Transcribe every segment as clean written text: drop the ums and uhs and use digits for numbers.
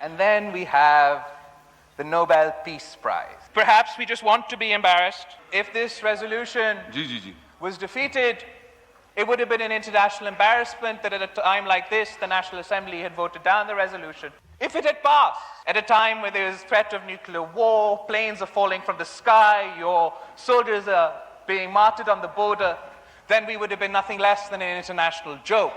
And then we have the Nobel Peace Prize. Perhaps we just want to be embarrassed. If this resolution was defeated, it would have been an international embarrassment that at a time like this, the National Assembly had voted down the resolution. If it had passed at a time where there is threat of nuclear war, planes are falling from the sky, your soldiers are being martyred on the border, then we would have been nothing less than an international joke.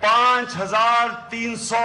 5300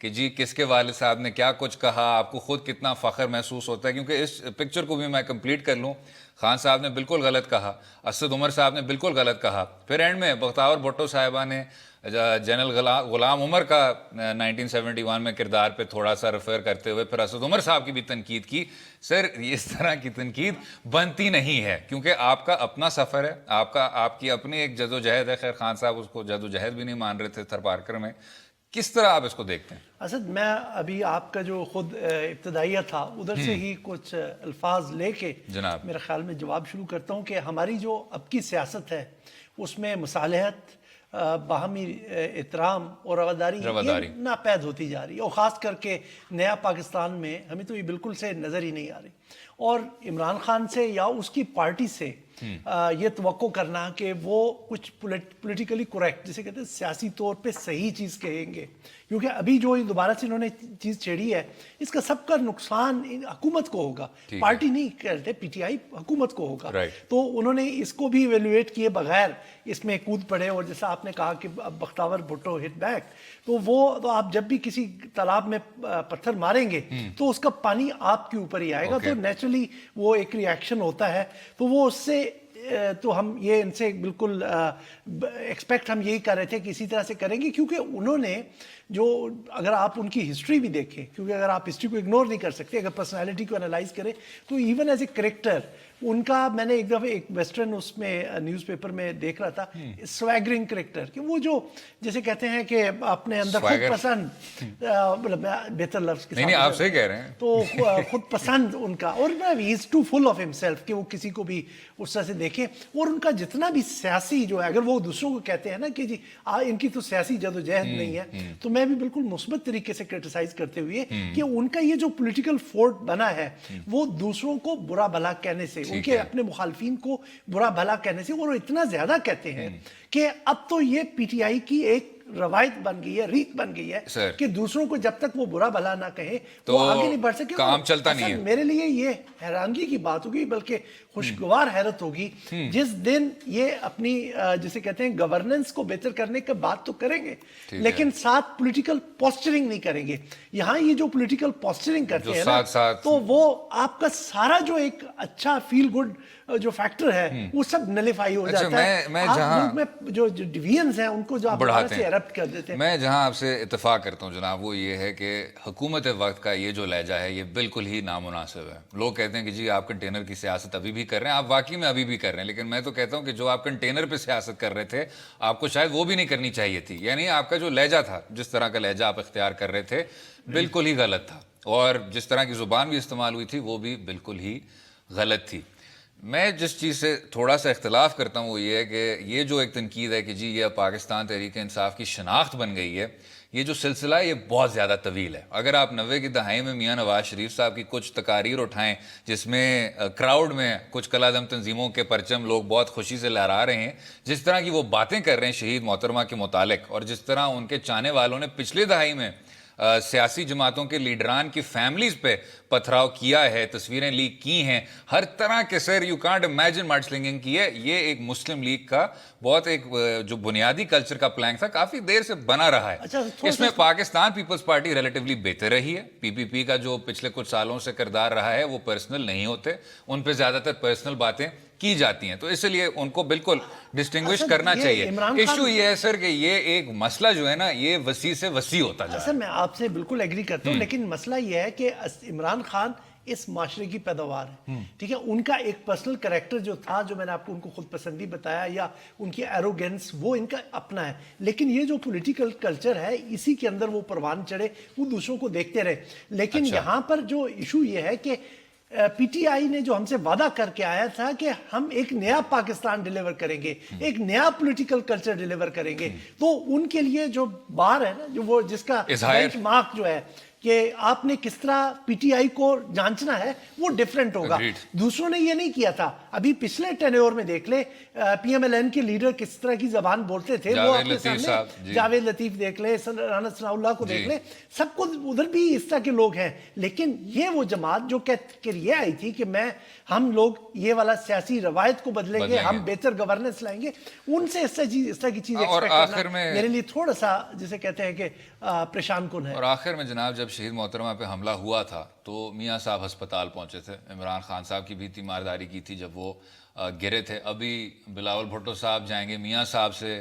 کہ جی کس کے والد صاحب نے کیا کچھ کہا, آپ کو خود کتنا فخر محسوس ہوتا ہے. کیونکہ اس پکچر کو بھی میں کمپلیٹ کر لوں, خان صاحب نے بالکل غلط کہا, اسد عمر صاحب نے بالکل غلط کہا, پھر اینڈ میں بختیور بھٹو صاحبہ نے جنرل غلام عمر کا 1971 میں کردار پہ تھوڑا سا ریفر کرتے ہوئے پھر اسد عمر صاحب کی بھی تنقید کی. سر اس طرح کی تنقید بنتی نہیں ہے, کیونکہ آپ کا اپنا سفر ہے, آپ کی اپنی ایک جدوجہد ہے. خیر خان صاحب اس کو جدوجہد بھی نہیں مان رہے تھے تھرپارکر میں. کس طرح آپ اس کو دیکھتے ہیں؟ اسد, میں ابھی آپ کا جو خود ابتدائیہ تھا ادھر سے ہی کچھ الفاظ لے کے جناب میرے خیال میں جواب شروع کرتا ہوں کہ ہماری جو اب کی سیاست ہے اس میں مصالحت, باہمی احترام اور رواداری یہ ناپید ہوتی جا رہی ہے, اور خاص کر کے نیا پاکستان میں ہمیں تو یہ بالکل سے نظر ہی نہیں آ رہی. اور عمران خان سے یا اس کی پارٹی سے یہ توقع کرنا کہ وہ کچھ پولیٹیکلی کریکٹ, جسے کہتے ہیں سیاسی طور پہ صحیح چیز کہیں گے, کیونکہ ابھی جو دوبارہ سے انہوں نے چیز چھیڑی ہے اس کا سب کا نقصان حکومت کو ہوگا, پارٹی نہیں کہتے, پی ٹی آئی حکومت کو ہوگا. تو انہوں نے اس کو بھی ایویلویٹ کیے بغیر اس میں کود پڑے. اور جیسا آپ نے کہا کہ بختیور بھٹو ہٹ بیک, تو آپ جب بھی کسی تالاب میں پتھر ماریں گے تو اس کا پانی آپ کے اوپر ہی آئے گا. تو نیچرلی وہ ایک ری ایکشن ہوتا ہے. تو وہ اس سے تو ہم یہ ان سے بالکل ایکسپیکٹ ہم یہی کر رہے تھے کہ اسی طرح سے کریں گے, کیونکہ انہوں نے جو, اگر آپ ان کی ہسٹری بھی دیکھیں, کیونکہ اگر آپ ہسٹری کو اگنور نہیں کر سکتے, اگر پرسنالٹی کو انالائز کریں تو even as a character in کا, میں نے ایک دفعہ ایک ویسٹرن اس میں نیوز پیپر میں دیکھ رہا تھا, سویگرنگ کریکٹر, کہ وہ جو جیسے کہتے ہیں کہ اپنے اندر خود پسند, مطلب بہتر لفظ کے ساتھ, نہیں آپ صحیح کہہ رہے ہیں, تو خود پسند ان کا, اور ہی از ٹو فل آف ہمسیلف کہ وہ کسی کو بھی اس طرح سے دیکھیں. اور ان کا جتنا بھی سیاسی جو ہے, اگر وہ دوسروں کو کہتے ہیں نا کہ جی ان کی تو سیاسی جدوجہد نہیں ہے, تو میں بھی بالکل مثبت طریقے سے کرٹیسائز کرتے ہوئے کہ ان کا یہ جو پولیٹیکل فورٹ بنا ہے وہ دوسروں کو برا بھلا کہنے سے, ان کے اپنے مخالفین کو برا بھلا کہنے سے, اور اتنا زیادہ کہتے ہیں کہ اب تو یہ پی ٹی آئی کی ایک روایت بن گئی ہے, ریت بن گئی ہے کہ دوسروں کو جب تک وہ برا بھلا نہ کہے تو آگے نہیں بڑھ سکے. کام چلتا نہیں ہے. میرے لیے یہ حیرانگی کی بات ہوگی, بلکہ خوشگوار حیرت ہوگی جس دن یہ اپنی جسے کہتے ہیں گورننس کو بہتر کرنے کی بات تو کریں گے, لیکن ساتھ پولیٹیکل پوسچرنگ نہیں کریں گے. یہاں یہ جو پولیٹیکل پوسچرنگ کرتے ہیں نا, تو وہ آپ کا سارا جو ایک اچھا فیل گڈ جو فیکٹر ہے وہ سب نلیفائی ہو جاتا ہے. ملک میں جو ڈیویژنز ہیں ان کو جو آپ بڑھاتے ہیں کر دیتے ہیں. میں جہاں آپ سے اتفاق کرتا ہوں جناب وہ یہ ہے کہ حکومت وقت کا یہ جو لہجہ ہے یہ بالکل ہی نامناسب ہے. لوگ کہتے ہیں کہ جی آپ کنٹینر کی سیاست ابھی بھی کر رہے ہیں, آپ واقعی میں ابھی بھی کر رہے ہیں, لیکن میں تو کہتا ہوں کہ جو آپ کنٹینر پہ سیاست کر رہے تھے آپ کو شاید وہ بھی نہیں کرنی چاہیے تھی. یعنی آپ کا جو لہجہ تھا, جس طرح کا لہجہ آپ اختیار کر رہے تھے بالکل ہی غلط تھا, اور جس طرح کی زبان بھی استعمال ہوئی تھی وہ بھی بالکل ہی غلط تھی. میں جس چیز سے تھوڑا سا اختلاف کرتا ہوں وہ یہ ہے کہ یہ جو ایک تنقید ہے کہ جی یہ پاکستان تحریک انصاف کی شناخت بن گئی ہے, یہ جو سلسلہ ہے یہ بہت زیادہ طویل ہے. اگر آپ 90 کی دہائی میں میاں نواز شریف صاحب کی کچھ تقاریر اٹھائیں جس میں کراؤڈ میں کچھ کلادم تنظیموں کے پرچم لوگ بہت خوشی سے لہرا رہے ہیں, جس طرح کی وہ باتیں کر رہے ہیں شہید محترمہ کے متعلق, اور جس طرح ان کے چاہنے والوں نے پچھلی دہائی میں سیاسی جماعتوں کے لیڈران کی فیملیز پہ پتھراؤ کیا ہے, تصویریں لیک کی ہیں, ہر طرح کے, sir you can't imagine mid slinging کی ہے. یہ ایک مسلم لیگ کا بہت ایک جو بنیادی کلچر کا پلانک تھا, کافی دیر سے بنا رہا ہے. اس میں پاکستان پیپلز پارٹی ریلیٹیولی بہتر رہی ہے. پی پی پی کا جو پچھلے کچھ سالوں سے کردار رہا ہے وہ پرسنل نہیں ہوتے, ان پہ زیادہ تر پرسنل باتیں کی جاتی ہیں, تو اس لیے ان کو بالکل ڈسٹنگوش کرنا چاہیے. ایشو یہ ہے سر کہ یہ ایک مسئلہ جو ہے نا یہ وسیع سے وسیع ہوتا جا رہا ہے. سر میں آپ سے بالکل ایگری کرتا ہوں, لیکن مسئلہ یہ ہے کہ عمران خان اس معاشرے کی پیداوار ہے, ٹھیک ہے. ان کا ایک پرسنل کریکٹر جو تھا, جو میں نے آپ کو ان کو خود پسندی بتایا, یا ان کی ایروگینس, وہ ان کا اپنا ہے. لیکن یہ جو پولیٹیکل کلچر ہے اسی کے اندر وہ پروان چڑھے, وہ دوسروں کو دیکھتے رہے. لیکن یہاں پر جو ایشو یہ ہے کہ پی ٹی آئی نے جو ہم سے وعدہ کر کے آیا تھا کہ ہم ایک نیا پاکستان ڈیلیور کریں گے, ایک نیا پولیٹیکل کلچر ڈیلیور کریں گے, تو ان کے لیے جو بار ہے نا, جو وہ جس کا بینچ مارک جو ہے کہ آپ نے کس طرح پی ٹی آئی کو جانچنا ہے وہ ڈیفرنٹ ہوگا. دوسروں نے یہ نہیں کیا تھا. ابھی پچھلے ٹینیور میں دیکھ لیں پی ایم ایل این کے لیڈر کس طرح کی زبان بولتے تھے, وہ آپ کے سامنے جاوید لطیف دیکھ لیں, رانا ثناء اللہ کو دیکھ لیں, سب کو ادھر بھی اس طرح کے لوگ ہیں. لیکن یہ وہ جماعت جو کہ یہ آئی تھی کہ ہم لوگ یہ والا سیاسی روایت کو بدلیں گے, ہم بہتر گورننس لائیں گے, ان سے اس طرح کی چیز ایکسپیکٹ کرنا میرے لیے تھوڑا سا جسے کہتے ہیں کہ پریشان کن ہے. اور آخر میں جناب جب شہید محترمہ پہ حملہ ہوا تھا تو میاں صاحب ہسپتال پہنچے تھے, عمران خان صاحب کی بھی تیمارداری کی تھی جب وہ گرے تھے, ابھی بلاول بھٹو صاحب جائیں گے میاں صاحب سے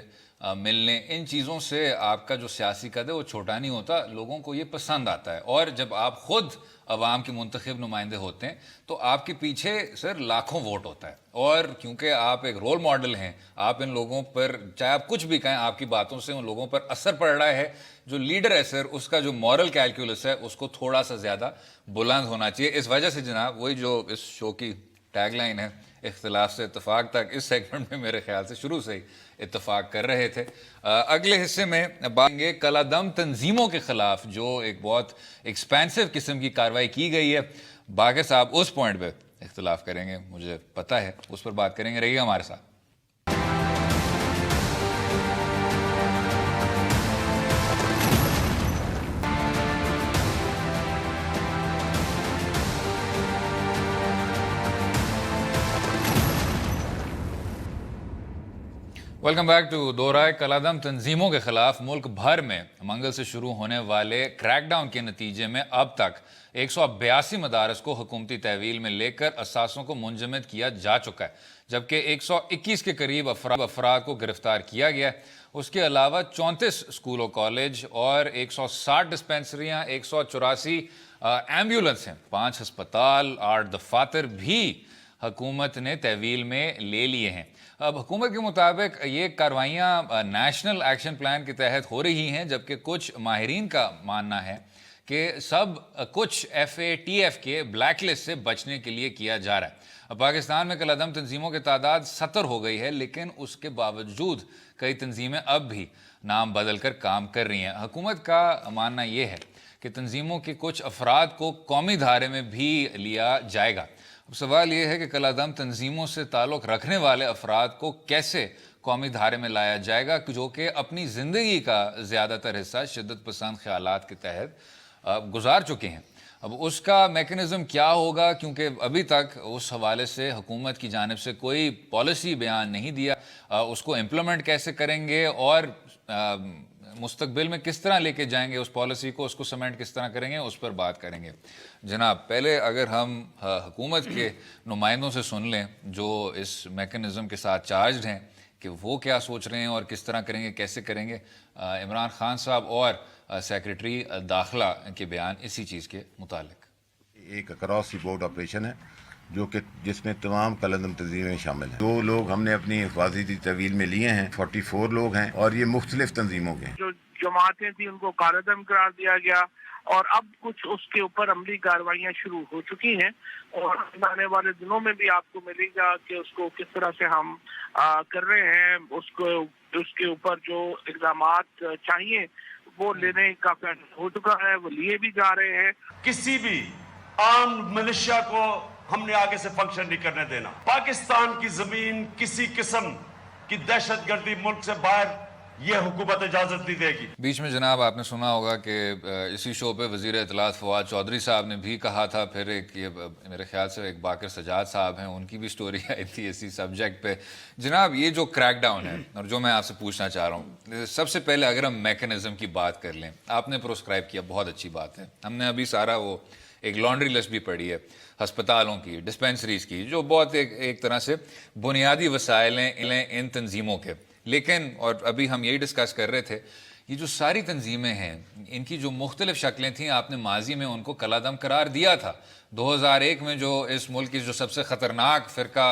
ملنے. ان چیزوں سے آپ کا جو سیاسی قد ہے وہ چھوٹا نہیں ہوتا, لوگوں کو یہ پسند آتا ہے. اور جب آپ خود عوام کے منتخب نمائندے ہوتے ہیں تو آپ کے پیچھے سر لاکھوں ووٹ ہوتا ہے, اور کیونکہ آپ ایک رول ماڈل ہیں, آپ ان لوگوں پر چاہے آپ کچھ بھی کہیں, آپ کی باتوں سے ان لوگوں پر اثر پڑ رہا ہے. جو لیڈر ہے سر, اس کا جو مورل کیلکولس ہے اس کو تھوڑا سا زیادہ بلند ہونا چاہیے. اس وجہ سے جناب وہی جو اس شو کی ٹیگ لائن ہے اختلاف سے اتفاق تک, اس سیگمنٹ میں میرے خیال سے شروع سے ہی اتفاق کر رہے تھے. اگلے حصے میں بات گے کلادم تنظیموں کے خلاف جو ایک بہت ایکسپینسو قسم کی کارروائی کی گئی ہے. باقر صاحب اس پوائنٹ پہ اختلاف کریں گے, مجھے پتہ ہے, اس پر بات کریں گے. رہیے ہمارے ساتھ. ویلکم بیک ٹو دو رائے. کلادم تنظیموں کے خلاف ملک بھر میں منگل سے شروع ہونے والے کریک ڈاؤن کے نتیجے میں اب تک 182 مدارس کو حکومتی تحویل میں لے کر اثاثوں کو منجمد کیا جا چکا ہے, جبکہ 121 کے قریب افراد کو گرفتار کیا گیا ہے. اس کے علاوہ 34 اسکول و کالج اور 160 ڈسپینسریاں, 184 ایمبولنس ہیں, 5 ہسپتال, 8 دفاتر بھی حکومت نے تحویل میں لے لیے ہیں. اب حکومت کے مطابق یہ کارروائیاں نیشنل ایکشن پلان کے تحت ہو رہی ہیں, جبکہ کچھ ماہرین کا ماننا ہے کہ سب کچھ FATF کے بلیک لسٹ سے بچنے کے لیے کیا جا رہا ہے. اب پاکستان میں کلادم تنظیموں کی تعداد 70 ہو گئی ہے, لیکن اس کے باوجود کئی تنظیمیں اب بھی نام بدل کر کام کر رہی ہیں. حکومت کا ماننا یہ ہے کہ تنظیموں کے کچھ افراد کو قومی دھارے میں بھی لیا جائے گا. اب سوال یہ ہے کہ کلادم تنظیموں سے تعلق رکھنے والے افراد کو کیسے قومی دھارے میں لایا جائے گا, جو کہ اپنی زندگی کا زیادہ تر حصہ شدت پسند خیالات کے تحت گزار چکے ہیں. اب اس کا میکنزم کیا ہوگا, کیونکہ ابھی تک اس حوالے سے حکومت کی جانب سے کوئی پالیسی بیان نہیں دیا. اس کو امپلیمنٹ کیسے کریں گے اور مستقبل میں کس طرح لے کے جائیں گے اس پالیسی کو, اس کو سیمنٹ کس طرح کریں گے, اس پر بات کریں گے. جناب پہلے اگر ہم حکومت کے نمائندوں سے سن لیں جو اس میکنزم کے ساتھ چارجڈ ہیں کہ وہ کیا سوچ رہے ہیں اور کس طرح کریں گے, کیسے کریں گے. عمران خان صاحب اور سیکریٹری داخلہ کے بیان اسی چیز کے متعلق. ایک اکراس دی بورڈ آپریشن ہے جو کہ جس میں تمام کلادم تنظیمیں شامل ہیں. 2 لوگ ہم نے اپنی حفاظتی تحویل میں لیے ہیں, 44 لوگ ہیں, اور یہ مختلف تنظیموں کے ہیں. جو جماعتیں تھیں ان کو کالعدم قرار دیا گیا, اور اب کچھ اس کے اوپر عملی کارروائیاں شروع ہو چکی ہیں, اور آنے والے دنوں میں بھی آپ کو ملے گا کہ اس کو کس طرح سے ہم کر رہے ہیں. اس کے اوپر جو اقدامات چاہیے وہ لینے کا فیصلہ ہو چکا ہے, وہ لیے بھی جا رہے ہیں. کسی بھی عام ملیشیا کو ہم نے آگے سے فنکشن نہیں کرنے دینا. پاکستان کی زمین کسی قسم کی دہشت گردی ملک سے باہر یہ حکومت اجازت نہیں دے گی. بیچ میں جناب آپ نے سنا ہوگا کہ اسی شو پہ وزیر اطلاعات فواد چودھری صاحب نے بھی کہا تھا, پھر ایک یہ میرے خیال سے ایک باقر سجاد صاحب ہیں, ان کی بھی سٹوری آئی تھی اسی سبجیکٹ پہ. جناب یہ جو کریک ڈاؤن ہے اور جو میں آپ سے پوچھنا چاہ رہا ہوں, سب سے پہلے اگر ہم میکنزم کی بات کر لیں, آپ نے پروسکرائب کیا, بہت اچھی بات ہے. ہم نے ابھی سارا وہ ایک لانڈری لسٹ بھی پڑھی ہے ہسپتالوں کی, ڈسپینسریز کی, جو بہت ایک طرح سے بنیادی وسائل ہیں ان تنظیموں کے. لیکن اور ابھی ہم یہی ڈسکس کر رہے تھے, یہ جو ساری تنظیمیں ہیں ان کی جو مختلف شکلیں تھیں, آپ نے ماضی میں ان کو کلادم قرار دیا تھا. 2001 میں جو اس ملک کی جو سب سے خطرناک فرقہ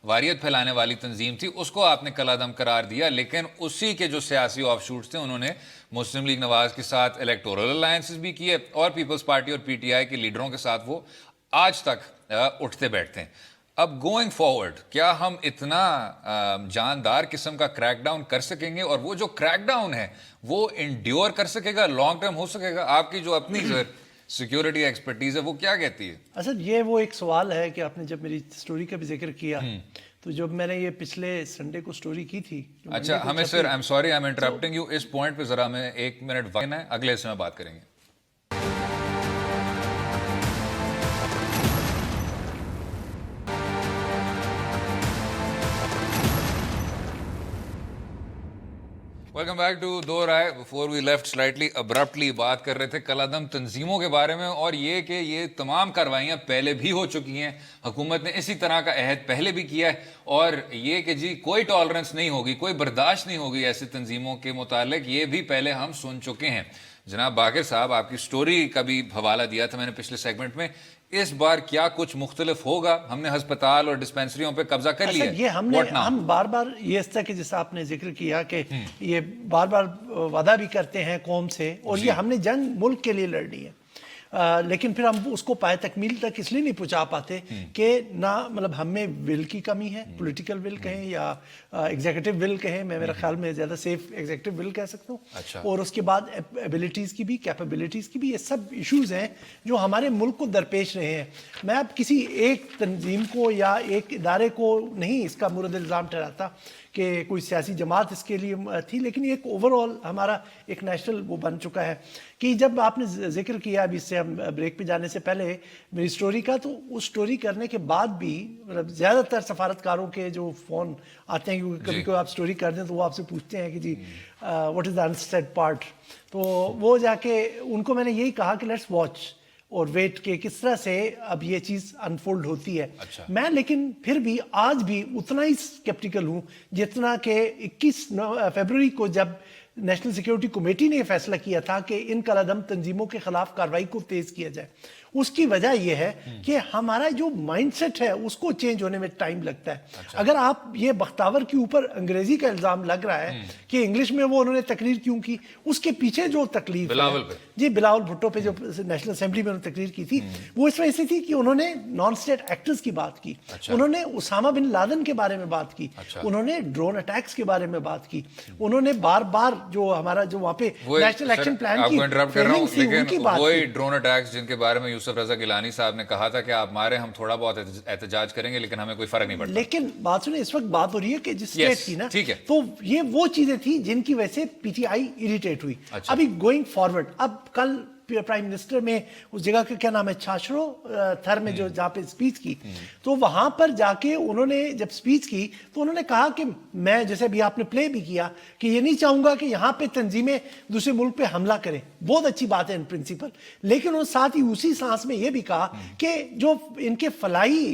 واریت پھیلانے والی تنظیم تھی اس کو آپ نے کلادم قرار دیا, لیکن اسی کے جو سیاسی آف شوٹس تھے انہوں نے مسلم لیگ نواز کے ساتھ الیکٹورل الائنسز بھی کیے, اور پیپلز پارٹی اور PTI کے لیڈروں کے ساتھ وہ آج تک اٹھتے بیٹھتے ہیں. اب گوئنگ فارورڈ کیا ہم اتنا جاندار قسم کا کریک ڈاؤن کر سکیں گے, اور وہ جو کریک ڈاؤن ہے وہ انڈیور کر سکے گا, لانگ ٹرم ہو سکے گا؟ آپ کی جو اپنی سیکیورٹی ایکسپرٹیز ہے وہ کیا کہتی ہے؟ اصل یہ وہ ایک سوال ہے کہ آپ نے جب میری سٹوری کا بھی ذکر کیا تو جب میں نے یہ پچھلے سنڈے کو سٹوری کی تھی. اچھا ہمیں sir I am sorry I am interrupting you, اس پوائنٹ پہ ذرا ہمیں 1 منٹ وقت ہے, اگلے حصے میں بات کریں گے. Welcome back to Do Raye. Before we left slightly abruptly بات کر رہے تھے کل عدم تنظیموں کے بارے میں, اور یہ کہ یہ تمام کارروائیاں پہلے بھی ہو چکی ہیں, حکومت نے اسی طرح کا عہد پہلے بھی کیا ہے, اور یہ کہ جی کوئی ٹالرنس نہیں ہوگی, کوئی برداشت نہیں ہوگی ایسی تنظیموں کے متعلق, یہ بھی پہلے ہم سن چکے ہیں. جناب باقر صاحب, آپ کی سٹوری کا بھی حوالہ دیا تھا میں نے پچھلے سیگمنٹ میں, اس بار کیا کچھ مختلف ہوگا؟ ہم نے ہسپتال اور ڈسپینسریوں پہ قبضہ کر لیا. یہ ہم بار بار یہ اس طرح کہ جیسا آپ نے ذکر کیا کہ یہ بار بار وعدہ بھی کرتے ہیں قوم سے, اور یہ ہم نے جنگ ملک کے لیے لڑنی ہے, لیکن پھر ہم اس کو پائے تکمیل تک اس لیے نہیں پہنچا پاتے کہ نہ مطلب ہم میں ول کی کمی ہے, پولیٹیکل ول کہیں یا ایگزیکٹو ول کہیں, میں میرا خیال میں زیادہ سیف ایگزیکٹو ول کہہ سکتا ہوں, اور اس کے بعد ایبلٹیز کی بھی, کیپیبلٹیز کی بھی, یہ سب ایشوز ہیں جو ہمارے ملک کو درپیش رہے ہیں. میں اب کسی ایک تنظیم کو یا ایک ادارے کو نہیں اس کا مورد الزام ٹھہراتا کہ کوئی سیاسی جماعت اس کے لیے تھی, لیکن ایک اوور آل ہمارا ایک نیشنل وہ بن چکا ہے. کہ جب آپ نے ذکر کیا ابھی سے ہم بریک پہ جانے سے پہلے میری سٹوری کا, تو اس سٹوری کرنے کے بعد بھی مطلب زیادہ تر سفارتکاروں کے جو فون آتے ہیں, کیونکہ کبھی کوئی آپ سٹوری کر دیں تو وہ آپ سے پوچھتے ہیں کہ جی واٹ از دا انسیڈ پارٹ, تو وہ جا کے ان کو میں نے یہی کہا کہ لیٹس واچ اور ویٹ کے کس طرح سے اب یہ چیز انفولڈ ہوتی ہے. میں لیکن پھر بھی آج بھی اتنا ہی سکیپٹیکل ہوں جتنا کہ 21 فروری کو جب نیشنل سیکیورٹی کمیٹی نے یہ فیصلہ کیا تھا کہ ان کالعدم تنظیموں کے خلاف کارروائی کو تیز کیا جائے. اس کی وجہ یہ ہے کہ ہمارا جو مائنڈ سیٹ ہے اس کو چینج ہونے میں ٹائم لگتا ہے. اگر آپ یہ بختاور کے اوپر انگریزی کا الزام لگ رہا ہے کہ انگلش میں وہ انہوں نے تقریر کیوں کی, اس کے پیچھے جو تکلیف جی بلاول بھٹو پہ جو نیشنل اسمبلی میں انہوں نے تقریر کی تھی, وہ اس وجہ سے تھی کہ انہوں نے نان اسٹیٹ ایکٹرز کی بات کی, انہوں نے اسامہ بن لادن کے بارے میں بات کی, انہوں نے ڈرون اٹیکس کے بارے میں بات کی, انہوں نے بار بار جو ہمارا جو وہاں پہ نیشنل ایکشن پلان کی وہی ڈرون اٹیکس جن کے بارے میں یوسف رضا گیلانی صاحب نے کہا تھا کہ آپ مارے, ہم تھوڑا بہت احتجاج کریں گے لیکن ہمیں کوئی فرق نہیں پڑتا. لیکن بات سنیں, اس وقت بات ہو رہی ہے کہ جس اسٹیٹ کی نا, تو یہ وہ چیزیں تھی جن کی وجہ سے پی ٹی آئی اریٹیٹ ہوئی. ابھی گوئنگ فارورڈ, اب کل پرائم منسٹر میں اس جگہ کا کیا نام ہے, چھاشرو تھر میں جو جہاں پہ اسپیچ کی, تو وہاں پر جا کے انہوں نے جب اسپیچ کی تو انہوں نے کہا کہ میں جیسے ابھی آپ نے پلے بھی کیا کہ یہ نہیں چاہوں گا کہ یہاں پہ تنظیمیں دوسرے ملک پہ حملہ کریں. بہت اچھی بات ہے ان پرنسپل, لیکن انہوں نے ساتھ ہی اسی سانس میں یہ بھی کہا کہ جو ان کے فلاحی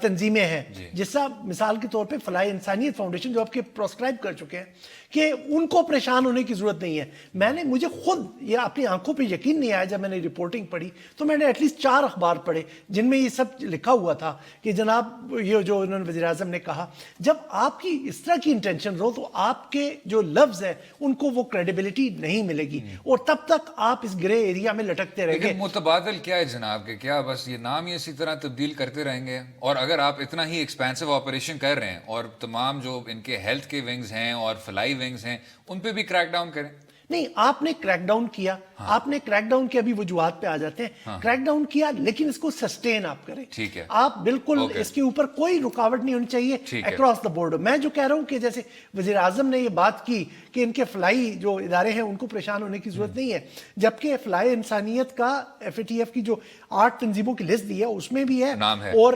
تنظیمیں ہیں, جس طرح مثال کے طور پہ فلاحی انسانیت فاؤنڈیشن جو آپ کے پروسکرائب کر چکے ہیں, کہ ان کو پریشان ہونے کی ضرورت نہیں ہے. میں نے مجھے خود یہ اپنی آنکھوں پہ یقین نہیں آیا جب میں نے رپورٹنگ پڑھی, تو میں نے ایٹ لیسٹ 4 اخبار پڑھے جن میں یہ سب لکھا ہوا تھا کہ جناب یہ جو انہوں نے وزیر اعظم نے کہا, جب آپ کی اس طرح کی انٹینشن ہو تو آپ کے جو لفظ ہیں ان کو وہ کریڈیبلٹی نہیں ملے گی, اور تب تک آپ اس گرے ایریا میں لٹکتے رہیں گے. لیکن متبادل کیا ہے جناب, کہ کیا بس یہ نام ہی اسی طرح تبدیل کرتے رہیں گے؟ اور اگر آپ اتنا ہی ایکسپینسو آپریشن کر رہے ہیں اور تمام جو ان کے ہیلتھ کے ونگز ہیں اور فلائی ونگز ہیں ان پہ بھی کریک ڈاؤن کریں. نہیں, آپ نے کریک ڈاؤن کیا, آپ نے کریک ڈاؤن کے ابھی وجوہات پہ آ جاتے ہیں, کریک ڈاؤن کیا لیکن اس کو سسٹین آپ کریں. ٹھیک ہے, آپ بالکل اس کے اوپر کوئی رکاوٹ نہیں ہونی چاہیے اکراس دا بورڈ. میں جو کہہ رہا ہوں کہ جیسے وزیر اعظم نے یہ بات کی کہ ان کے فلائی جو ادارے ہیں ان کو پریشان ہونے کی ضرورت نہیں ہے, جبکہ فلائی انسانیت کا ایف اے ٹی ایف کی جو 8 تنظیموں کی لسٹ دی ہے اس میں بھی ہے, اور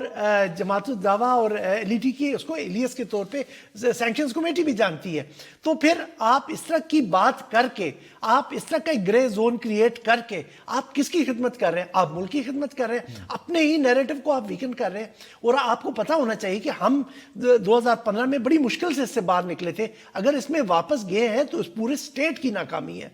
جماعت الدعوہ اور ایل ای ٹی کی اس کو ایلیس کے طور پہ سینکشنز کمیٹی بھی جانتی ہے. تو پھر آپ اس طرح کی بات کر کے, آپ اس طرح کا ایک گرے زون کریٹ کر کے آپ کس کی خدمت کر رہے ہیں؟ آپ ملک کی خدمت کر رہے ہیں, اپنے ہی نیریٹو کو آپ ویکن کر رہے ہیں. اور آپ کو پتا ہونا چاہیے کہ ہم 2015 میں بڑی مشکل سے اس سے باہر نکلے تھے. اگر اس میں واپس گئے ہیں تو اس پورے اسٹیٹ کی ناکامی ہے.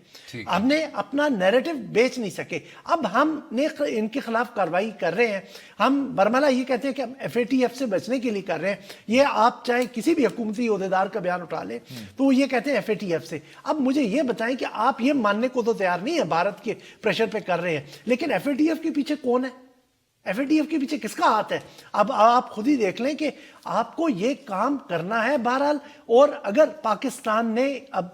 ہم نے اپنا نیریٹو بیچ نہیں سکے. اب ہم نے ان کے خلاف کارروائی کر رہے ہیں. ہم برملا یہ کہتے ہیں کہ ہم ایف اے ٹی ایف سے بچنے کے لیے کر رہے ہیں. یہ آپ چاہے کسی بھی حکومتی عہدیدار کا بیان اٹھا لیں تو یہ کہتے ہیں ایف اے ٹی ایف سے. اب مجھے یہ بتائیں کہ آپ یہ ماننے کو تو تیار نہیں ہے, بھارت کے پریشر پہ کر رہے ہیں, لیکن ایف اے ٹی ایف کے پیچھے کون ہے؟ FATF کے پیچھے کس کا ہاتھ ہے؟ اب آپ خود ہی دیکھ لیں کہ آپ کو یہ کام کرنا ہے بہرحال، اور اگر پاکستان نے اب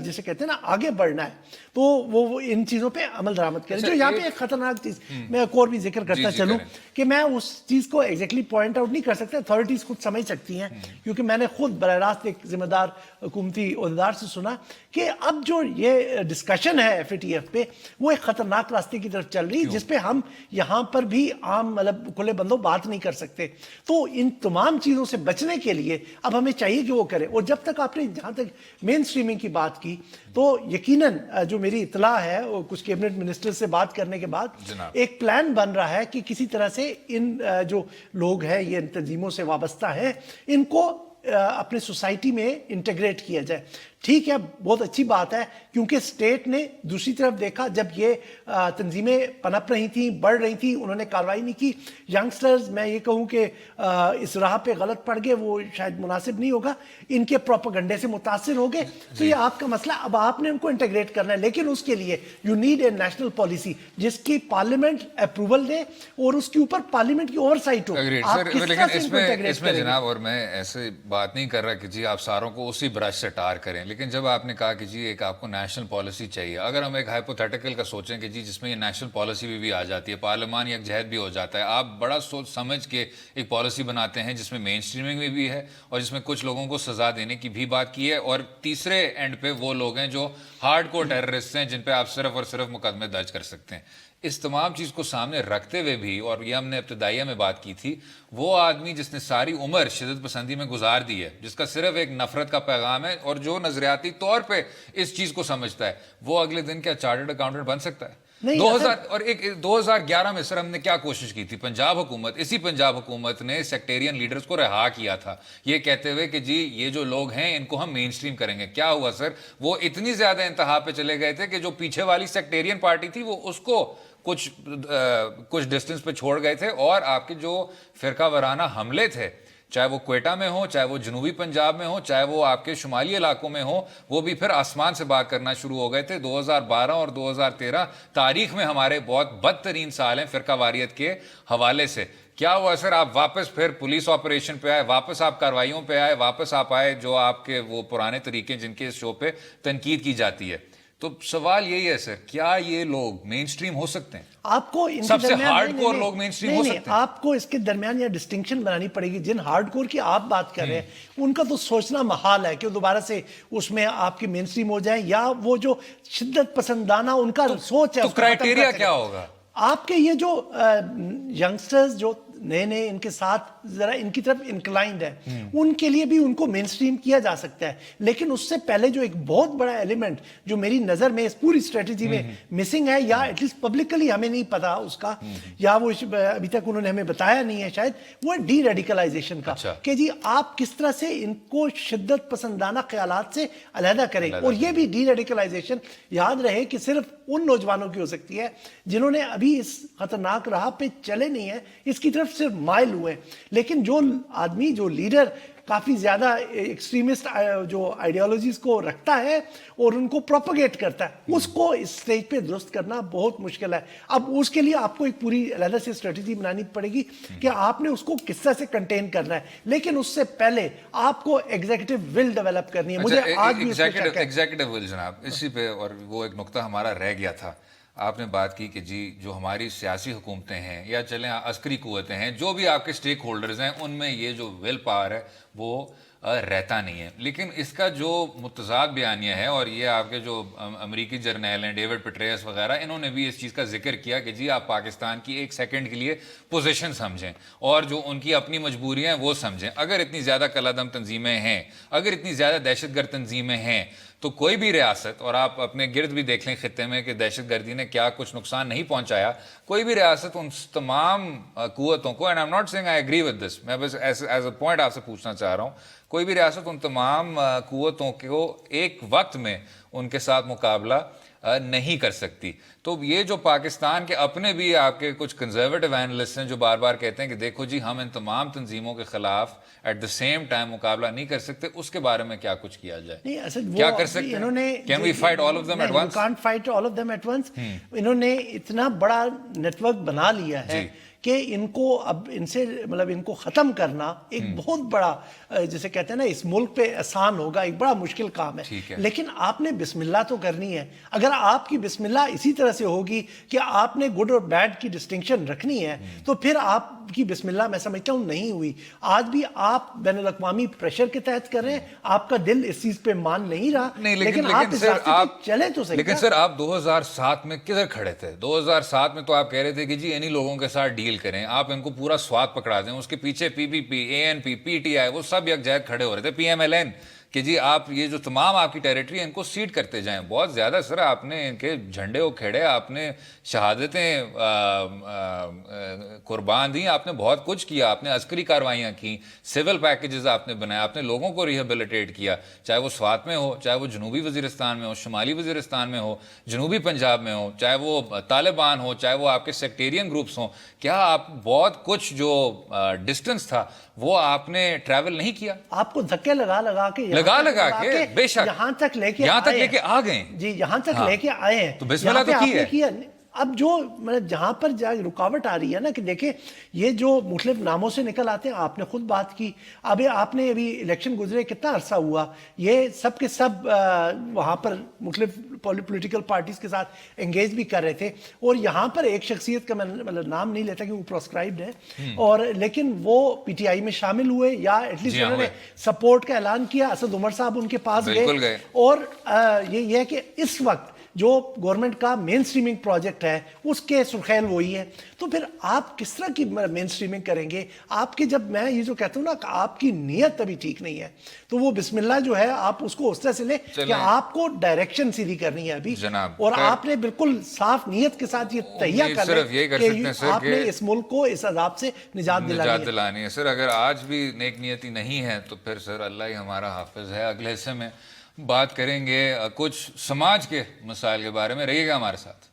جسے کہتے ہیں نا آگے بڑھنا ہے تو وہ ان چیزوں پہ عمل درآمد کرے. جو یہاں پہ ایک خطرناک چیز میں ایک اور بھی ذکر کرتا چلوں کہ میں اس چیز کو ایگزیکٹلی پوائنٹ آؤٹ نہیں کر سکتا، اتھارٹیز خود سمجھ سکتی ہیں، کیونکہ میں نے خود براہ راست ایک ذمہ دار حکومتی عہدیدار سے سنا کہ اب جو یہ ڈسکشن ہے FATF پہ وہ ایک خطرناک راستے کی طرف چل رہی، جس پہ ہم یہاں پر بھی عام مطلب کھلے بندوں بات نہیں کر سکتے. تو ان تمام چیزوں سے بچنے کے لیے اب ہمیں چاہیے کہ وہ کرے. اور جب تک آپ نے جہاں تک مین اسٹریمنگ کی بات کی تو یقیناً جو میری اطلاع ہے کچھ کیبنٹ منسٹر سے بات کرنے کے بعد ایک پلان بن رہا ہے کہ کسی طرح سے ان جو لوگ ہیں یہ تنظیموں سے وابستہ ہیں ان کو اپنے سوسائٹی میں انٹیگریٹ کیا جائے. ٹھیک ہے، بہت اچھی بات ہے، کیونکہ اسٹیٹ نے دوسری طرف دیکھا جب یہ تنظیمیں پنپ رہی تھیں، بڑھ رہی تھیں، انہوں نے کارروائی نہیں کی. ینگسٹرز میں یہ کہوں کہ اس راہ پہ غلط پڑ گئے، وہ شاید مناسب نہیں ہوگا، ان کے پروپیگنڈے سے متاثر ہو گئے. تو یہ آپ کا مسئلہ، اب آپ نے ان کو انٹیگریٹ کرنا ہے، لیکن اس کے لیے you need a national policy جس کی پارلیمنٹ اپروول دے اور اس کے اوپر پارلیمنٹ کی اوور سائٹ ہو. لیکن اس میں جناب، اور میں ایسے بات نہیں کر رہا کہ جی آپ ساروں کو اسی برش سے ٹار کریں، لیکن جب آپ نے کہا کہ جی ایک آپ کو نیشنل پالیسی چاہیے، اگر ہم ایک ہائپوتھیٹیکل کا سوچیں کہ جی جس میں یہ نیشنل پالیسی بھی آ جاتی ہے، پارلیمان یک جہت بھی ہو جاتا ہے، آپ بڑا سوچ سمجھ کے ایک پالیسی بناتے ہیں جس میں مین اسٹریمنگ بھی ہے اور جس میں کچھ لوگوں کو سزا دینے کی بھی بات کی ہے، اور تیسرے اینڈ پہ وہ لوگ ہیں جو ہارڈ کور ٹیررسٹ ہیں جن پہ آپ صرف اور صرف مقدمے درج کر سکتے ہیں. اس تمام چیز کو سامنے رکھتے ہوئے بھی، اور یہ ہم نے ابتدائیہ میں بات کی تھی، وہ آدمی جس نے ساری عمر شدت پسندی میں گزار دی ہے، جس کا صرف ایک نفرت کا پیغام ہے اور جو نظریاتی طور پہ اس چیز کو سمجھتا ہے، وہ اگلے دن کیا چارٹرڈ اکاؤنٹنٹ بن سکتا ہے؟ 2011 میں سر ہم نے کیا کوشش کی تھی، اسی پنجاب حکومت نے سیکٹیرین لیڈرز کو رہا کیا تھا یہ کہتے ہوئے کہ جی یہ جو لوگ ہیں ان کو ہم مین اسٹریم کریں گے. کیا ہوا سر؟ وہ اتنی زیادہ انتہا پہ چلے گئے تھے کہ جو پیچھے والی سیکٹیرین پارٹی تھی وہ اس کو کچھ ڈسٹنس پہ چھوڑ گئے تھے، اور آپ کے جو فرقہ وارانہ حملے تھے، چاہے وہ کوئٹہ میں ہو، چاہے وہ جنوبی پنجاب میں ہو، چاہے وہ آپ کے شمالی علاقوں میں ہو، وہ بھی پھر آسمان سے بات کرنا شروع ہو گئے تھے. 2012 اور 2013 تاریخ میں ہمارے بہت بدترین سال ہیں فرقہ واریت کے حوالے سے. کیا ہوا سر؟ آپ واپس پھر پولیس آپریشن پہ آئے، واپس آپ کارروائیوں پہ آئے، واپس آپ آئے جو آپ کے وہ پرانے طریقے جن کے اس شو پہ تنقید کی جاتی ہے. تو سوال یہی ہے سر، کیا یہ لوگ مین اسٹریم ہو سکتے ہیں؟ آپ کو سب سے ہارڈ کور لوگ مین اسٹریم ہو سکتے ہیں؟ آپ کو اس کے درمیان یہ ڈسٹنکشن بنانی پڑے گی. جن ہارڈ کور کی آپ بات کر رہے ہیں ان کا تو سوچنا محال ہے کہ وہ دوبارہ سے اس میں آپ کی مین اسٹریم ہو جائیں، یا وہ جو شدت پسندانہ ان کا سوچ ہے. تو کرائٹیریا کیا ہوگا؟ آپ کے یہ جو ینگسٹرز جو نئے ان کے ساتھ ذرا ان کی طرف انکلائنڈ ہے، ان کے لیے بھی ان کو مین اسٹریم کیا جا سکتا ہے. لیکن اس سے پہلے جو ایک بہت بڑا ایلیمنٹ جو میری نظر میں اس پوری اسٹریٹجی میں مسنگ ہے، یا ایٹ لیسٹ پبلکلی ہمیں نہیں پتا اس کا، یا وہ ابھی تک انہوں نے ہمیں بتایا نہیں ہے شاید، وہ ڈی ریڈیکلائزیشن کا. کہ جی آپ کس طرح سے ان کو شدت پسندانہ خیالات سے علیحدہ کریں. اور یہ بھی ڈی ریڈیکلائزیشن یاد رہے کہ صرف ان نوجوانوں کی ہو سکتی ہے جنہوں نے ابھی اس خطرناک راہ پہ چلے نہیں ہیں، اس کی طرف صرف مائل ہوئے. لیکن جو آدمی، جو لیڈر کافی زیادہ ایکسٹریمسٹ جو آئیڈیالوجیز کو رکھتا ہے اور ان کو پروپیگیٹ کرتا ہے، اس کو اس سٹیج پہ درست کرنا بہت مشکل ہے. اب اس کے لیے آپ کو ایک پوری علیحدہ سے اسٹریٹجی بنانی پڑے گی کہ آپ نے اس کو کس طرح سے کنٹین کرنا ہے. لیکن اس سے پہلے آپ کو ایگزیکٹو ول ڈیولپ کرنی ہے. مجھے آج بھی ایگزیکٹو ول جناب، اسی پہ اور وہ ایک نقطہ ہمارا رہ گیا تھا. آپ نے بات کی کہ جی جو ہماری سیاسی حکومتیں ہیں یا چلیں عسکری قوتیں ہیں، جو بھی آپ کے سٹیک ہولڈرز ہیں، ان میں یہ جو ول پاور ہے وہ رہتا نہیں ہے. لیکن اس کا جو متضاد بیانیہ ہے، اور یہ آپ کے جو امریکی جرنیل ہیں ڈیوڈ پٹریس وغیرہ، انہوں نے بھی اس چیز کا ذکر کیا کہ جی آپ پاکستان کی ایک سیکنڈ کے لیے پوزیشن سمجھیں اور جو ان کی اپنی مجبوریاں ہیں وہ سمجھیں. اگر اتنی زیادہ کالعدم تنظیمیں ہیں، اگر اتنی زیادہ دہشت گرد تنظیمیں ہیں، تو کوئی بھی ریاست، اور آپ اپنے گرد بھی دیکھ لیں خطے میں کہ دہشت گردی نے کیا کچھ نقصان نہیں پہنچایا، کوئی بھی ریاست ان تمام قوتوں کو، and I am not saying I agree with this, میں بس ایز اے پوائنٹ آپ سے پوچھنا چاہ رہا ہوں، کوئی بھی ریاست ان تمام قوتوں کو ایک وقت میں ان کے ساتھ مقابلہ نہیں کر سکتی. تو یہ جو پاکستان کے اپنے بھی آپ کے کچھ کنزرویٹو اینالسٹ ہیں جو بار بار کہتے ہیں کہ دیکھو جی ہم ان تمام تنظیموں کے خلاف ایٹ دا سیم ٹائم مقابلہ نہیں کر سکتے، اس کے بارے میں کیا کچھ کیا جائے؟ کیا کر سکتے ہیں؟ Can we fight all of them at once? Can't fight all of them at once. انہوں نے اتنا بڑا نیٹ ورک بنا لیا ہے کہ ان کو اب ان سے مطلب ان کو ختم کرنا ایک بہت بڑا جسے کہتے ہیں نا اس ملک پہ آسان ہوگا, ایک بڑا مشکل کام ہے. لیکن آپ نے بسم اللہ تو کرنی ہے. اگر آپ کی بسم اللہ اسی طرح سے ہوگی کہ آپ نے گڈ اور بیڈ کی ڈسٹنکشن رکھنی ہے, تو پھر آپ کی بسم اللہ میں سمجھتا ہوں نہیں ہوئی. آج بھی آپ بین الاقوامی پریشر کے تحت کر رہے ہیں, آپ کا دل اس چیز پہ مان نہیں رہا, لیکن آپ اس راستے پہ چلیں تو صحیح. لیکن سر آپ 2007 میں کدھر کھڑے تھے؟ 2007 میں تو آپ کہہ رہے تھے کہ جی انہی لوگوں کے ساتھ ڈیل کریں, آپ ان کو پورا سواد پکڑا دیں. اس کے پیچھے پی پی پی, اے N P, P T I, وہ سب یکجہت کھڑے ہو رہے تھے, پی ایم ایل این, کہ جی آپ یہ جو تمام آپ کی ٹیریٹری ہیں ان کو سیڈ کرتے جائیں. بہت زیادہ سر آپ نے ان کے جھنڈے کو کھڑے, آپ نے شہادتیں قربان دیں, آپ نے بہت کچھ کیا, آپ نے عسکری کارروائیاں کی, سول پیکیجز آپ نے بنائے, آپ نے لوگوں کو ریہیبلیٹیٹ کیا, چاہے وہ سوات میں ہو, چاہے وہ جنوبی وزیرستان میں ہو, شمالی وزیرستان میں ہو, جنوبی پنجاب میں ہو, چاہے وہ طالبان ہو, چاہے وہ آپ کے سیکٹیرین گروپس ہوں. کیا آپ بہت کچھ جو ڈسٹنس تھا وہ آپ نے ٹریول نہیں کیا؟ آپ کو دھکے لگا کے بے شک یہاں تک لے کے آ گئے. جی یہاں تک لے کے آئے ہیں, تو بسم اللہ تو کی ہے. اب جو مطلب جہاں پر رکاوٹ آ رہی ہے نا کہ دیکھیں یہ جو مختلف ناموں سے نکل آتے ہیں, آپ نے خود بات کی, اب آپ نے ابھی الیکشن گزرے کتنا عرصہ ہوا, یہ سب کے سب وہاں پر مختلف پولیٹیکل پارٹیز کے ساتھ انگیج بھی کر رہے تھے, اور یہاں پر ایک شخصیت کا میں مطلب نام نہیں لیتا کہ وہ پروسکرائبڈ ہے, اور لیکن وہ پی ٹی آئی میں شامل ہوئے یا ایٹ لیسٹ انہوں نے سپورٹ کا اعلان کیا. اسد عمر صاحب ان کے پاس گئے, اور یہ ہے کہ اس وقت جو گورنمنٹ کا مین سٹریمنگ پروجیکٹ ہے اس کے سرخیل وہی ہے. تو پھر آپ کس طرح کی مین سٹریمنگ کریں گے؟ آپ کی جب میں یہ جو کہتا ہوں نا کہ آپ کی نیت ابھی ٹھیک نہیں ہے, تو وہ بسم اللہ جو ہے آپ اس کو اس طرح سے لیں کہ آپ کو ڈائریکشن سیدھی کرنی ہے ابھی, اور آپ نے بالکل صاف نیت کے ساتھ یہ تہیہ کر لیں کہ آپ نے اس ملک کو اس عذاب سے نجات دلانی ہے. سر اگر آج بھی نیک نیتی نہیں ہے تو پھر سر اللہ ہی ہمارا حافظ ہے. اگلے حصے میں بات کریں گے کچھ سماج کے مسائل کے بارے میں, رہیے گا ہمارے ساتھ.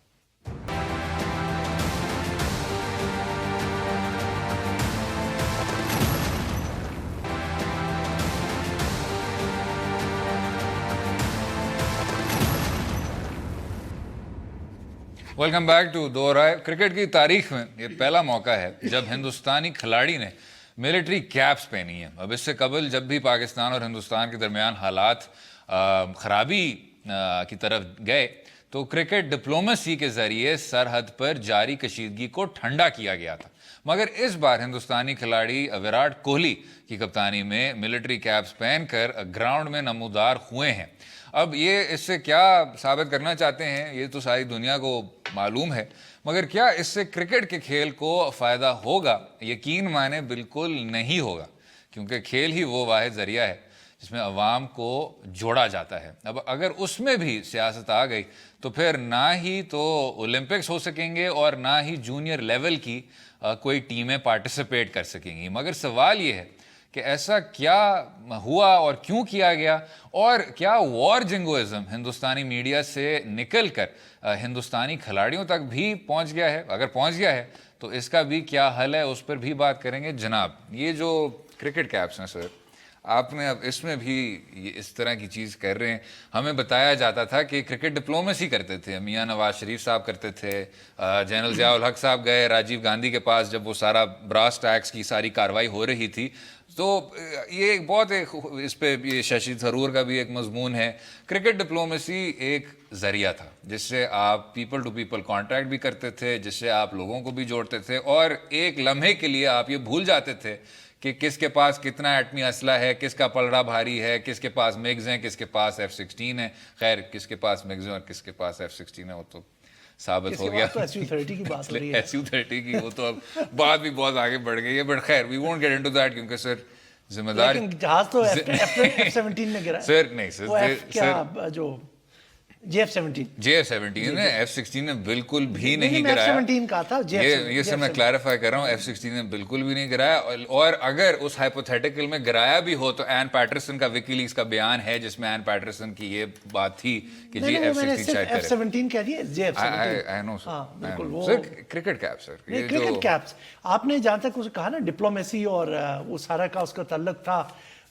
Welcome back to Do Raye. Cricket کی تاریخ میں یہ پہلا موقع ہے جب ہندوستانی کھلاڑی نے ملٹری کیپس پہنی ہیں. اب اس سے قبل جب بھی پاکستان اور ہندوستان کے درمیان حالات خرابی کی طرف گئے تو کرکٹ ڈپلومیسی کے ذریعے سرحد پر جاری کشیدگی کو ٹھنڈا کیا گیا تھا. مگر اس بار ہندوستانی کھلاڑی وراٹ کوہلی کی کپتانی میں ملٹری کیپس پہن کر گراؤنڈ میں نمودار ہوئے ہیں. اب یہ اس سے کیا ثابت کرنا چاہتے ہیں یہ تو ساری دنیا کو معلوم ہے, مگر کیا اس سے کرکٹ کے کھیل کو فائدہ ہوگا؟ یقین مانے بالکل نہیں ہوگا, کیونکہ کھیل ہی وہ واحد ذریعہ ہے جس میں عوام کو جوڑا جاتا ہے. اب اگر اس میں بھی سیاست آ گئی تو پھر نہ ہی تو اولمپکس ہو سکیں گے اور نہ ہی جونیئر لیول کی کوئی ٹیمیں پارٹیسپیٹ کر سکیں گی. مگر سوال یہ ہے کہ ایسا کیا ہوا اور کیوں کیا گیا, اور کیا وار جنگوازم ہندوستانی میڈیا سے نکل کر ہندوستانی کھلاڑیوں تک بھی پہنچ گیا ہے؟ اگر پہنچ گیا ہے تو اس کا بھی کیا حل ہے, اس پر بھی بات کریں گے. جناب یہ جو کرکٹ کیپس ہیں سر, آپ نے اب اس میں بھی یہ اس طرح کی چیز کر رہے ہیں. ہمیں بتایا جاتا تھا کہ کرکٹ ڈپلومیسی کرتے تھے, میاں نواز شریف صاحب کرتے تھے, جنرل ضیاء الحق صاحب گئے راجیو گاندھی کے پاس جب وہ سارا براس ٹیکس کی ساری کارروائی ہو رہی تھی. تو یہ ایک بہت اس پہ ششی تھرور کا بھی ایک مضمون ہے. کرکٹ ڈپلومیسی ایک ذریعہ تھا جس سے آپ پیپل ٹو پیپل کانٹیکٹ بھی کرتے تھے, جس سے آپ لوگوں کو بھی جوڑتے تھے, اور ایک لمحے کے لیے آپ یہ بھول جاتے تھے کہ کس کے پاس کتنا ایٹمی اسلحہ ہے, کس کا پلڑا بھاری ہے, کس کے پاس میگز ہیں, کس کے پاس F-16 ہے. خیر کس کے پاس میگز ہیں اور کس کے پاس F-16 ہے وہ تو ثابت ہو گیا. SU-30 کی بات ہو رہی ہے, SU-30 کی وہ تو اب بات بھی بہت آگے بڑھ گئی ہے. بٹ خیر we won't get into that, کیونکہ سر ذمہ دار جہاز تو F-17 میں گرا سر. نہیں سر, جو JF-17 نے F-16 نے بالکل بھی نہیں گرایا. یہ سر میں کلیریفائی کر رہا ہوں, F-16 نے بالکل بھی نہیں گرایا. اور اگر اس ہائپوتھیٹیکل میں گرایا بھی ہو تو این پیٹرسن کا وکی لیکس کا بیان ہے جس میں این پیٹرسن کی یہ بات تھی کہ جی F-16 شاید کرے. F-17 کہہ دیا, JF-17 سر کرکٹ کیپ. سر کرکٹ کیپس آپ نے جہاں تک کہا نا ڈپلومیسی اور وہ سارا کا اس کا تعلق تھا,